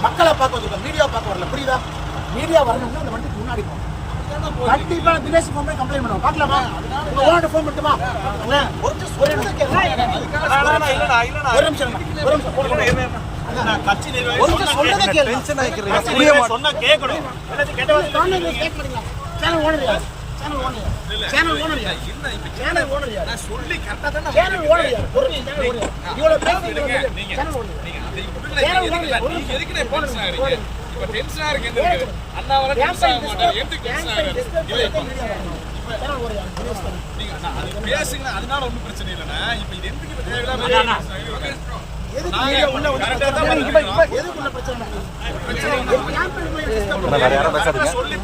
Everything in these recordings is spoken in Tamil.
மக்களை பார்க்க வந்திருக்கோம், மீடியா பார்க்க வரல. புரியுதா? மீடியா வரணும்னா அந்த வண்டிக்கு முன்னாடி போகும். கண்டிப்பா தினேஷ் ஃபோன் பண்ணி கம்ப்ளைண்ட் பண்ணுவோம். பார்க்கலாமா? உங்க ஓனர்ட்ட ஃபோன் பண்ணுமா? ஒரு நிமிஷம் ஒரு நிமிஷம் கட்சி நிர்வாகி சொல்றதே கேளு. டென்ஷன் ஆயிக்கிறீங்க. சொன்னா கேட்கணும். சேனல் ஓனர் யார்? Channel owner. சேனல் ஓனர் யார்? சேனல் ஓனர் யார்? நான் சொல்லி கரெக்ட்டா தான. சேனல் ஓனர் யார்? ஒரு சேனல் ஓனர். இவ்வளவு பேசுறீங்க நீங்க. Channel owner. நீங்க அதை விட்டுடுங்க. நீங்க எதுக்கு நான் டென்ஷன் ஆகிறீங்க? இப்ப டென்ஷனா இருக்கு என்ன இருக்கு? அண்ணா வர டென்ஷன் ஆக மாட்டாரு. எதுக்கு டென்ஷன் ஆகிறீங்க? சேனல் ஓனர் யார்? நீங்க அது பேசுங்க. அதனால ஒண்ணும் பிரச்சனை இல்லனா. இப்ப இது எதுக்கு இப்ப தேவையில்லாம நாங்க உள்ள கரெக்ட்டா தான் எதுக்குள்ள பிரச்சனை? வேற யாரும் பேசாதீங்க. சொல்லி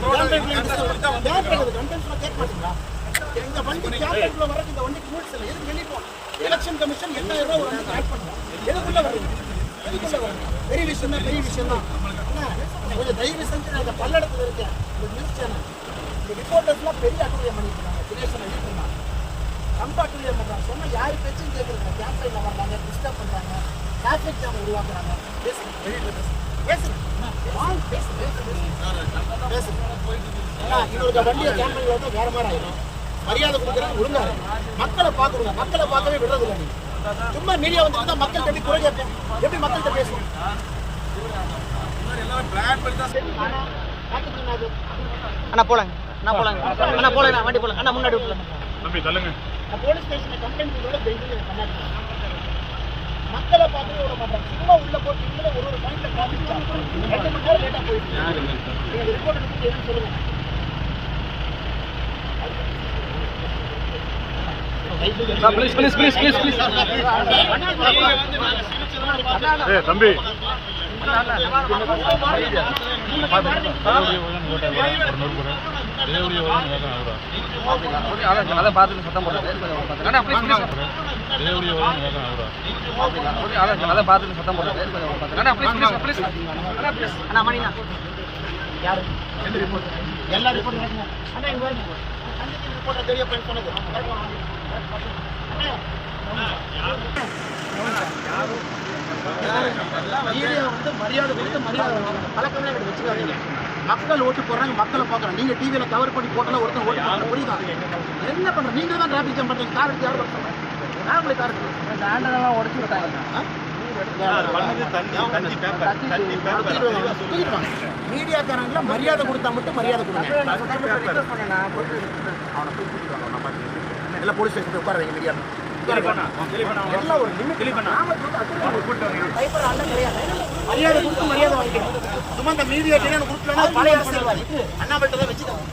இந்த வண்டி கேம்பெயின்ல வர இந்த வண்டிக்கு ரூல்ஸ் இல்ல. எதுக்கு வெளிய போறோம்? எலெக்ஷன் கமிஷன் 8000 ரூபாய் ஒரு ஆட் பண்ணுவாங்க. எதுக்குள்ள வரீங்க? எதுக்குள்ள வரீங்க? பெரிய விஷயம் தான், பெரிய விஷயம் தான். கொஞ்சம் தயவு செஞ்சு நான் இந்த பல்லடத்துல இருக்கேன். இந்த நியூஸ் சேனல் இந்த ரிப்போர்ட்டர்ஸ்லாம் பெரிய அட்டுழியம் பண்ணிருக்காங்க. தினேஷன் எழுதிருக்காங்க. ரொம்ப அட்டுழியம் பண்றாங்க. சொன்னா யாரு பேச்சும் கேட்கறதில்ல. கேம்பெயின்ல வர்றாங்க, டிஸ்டர்ப் பண்றாங்க, டிராஃபிக் ஜாம் உருவாக்குறாங்க. பேசுங்க, வெளியில பேசுங்க. பேசுங்க. இன்னொரு வண்டியை கேம்பெயின்ல வந்து வேற மாதிரி ஆயிடும். மரியாதை கொடுக்குறாங்க, ஒழுங்கா மக்களை பார்க்கணும். மக்களை பார்க்கவே விடுறதில்லை. நீங்க சும்மா மீடியா வந்து மக்கள் எப்படி குறை கேட்போம்? எப்படி மக்கள்கிட்ட பேசுவோம்? அண்ணா போலாங்க, அண்ணா போலாங்க, அண்ணா போலாங்க, வண்டி போலாங்க, அண்ணா முன்னாடி விட்டுலாம். தம்பி தள்ளுங்க. போலீஸ் ஸ்டேஷன்ல கம்ப்ளைண்ட் பண்ணோட டெய்லி கண்ணாடி மக்களை பார்க்கவே விட மாட்டாங்க. சும்மா உள்ள போட்டு ஒரு பாயிண்ட்ல காமிச்சா 2 மணி நேரம் லேட்டா போயிடுச்சு. நீங்க ரிப்போர்ட் எடுத்து எதுவும் சொல்லுங்க. Please please please please please. ஏய் தம்பி அதை பார்த்துட்டு சத்தம் போடுறது. அதை பார்த்துட்டு சத்தம் போடுறது. எல்லா ரிப்போர்ட் தெரிய சொன்னது மீடியா வந்து மரியாதை கொடுத்து மரியாதை பழக்கம்லாம் எனக்கு வச்சுக்காதீங்க. மக்கள் ஓட்டு போடுறாங்க, மக்களை பார்க்குறாங்க. நீங்க டிவியில கவர் பண்ணி போட்டாலும் ஒருத்தர் ஓட்டு போடுறாங்க. புரியுதா? என்ன பண்ற? நீங்க தான் டிராபிக் ஜாம் பண்றீங்க. கார் எடுத்து யாரும் பண்ணுறாங்க? நான் உங்களுக்கு கார் எடுத்து உடச்சு விட்டாங்க. மீடியாக்காரங்கள மரியாதை கொடுத்தா மட்டும் மரியாதை கொடுங்க. எல்லாம் போலீஸ் ஸ்டேஷன் உட்கார வைங்க. மீடியா எல்லாம் ஒரு மரியாதை கொடுத்து மரியாதை வாங்கிக்கணும். சும்மா இந்த மீடியா கொடுக்கலன்னா பழைய அரசியல்வாதி அண்ணாமலை தான் வச்சுக்கோங்க.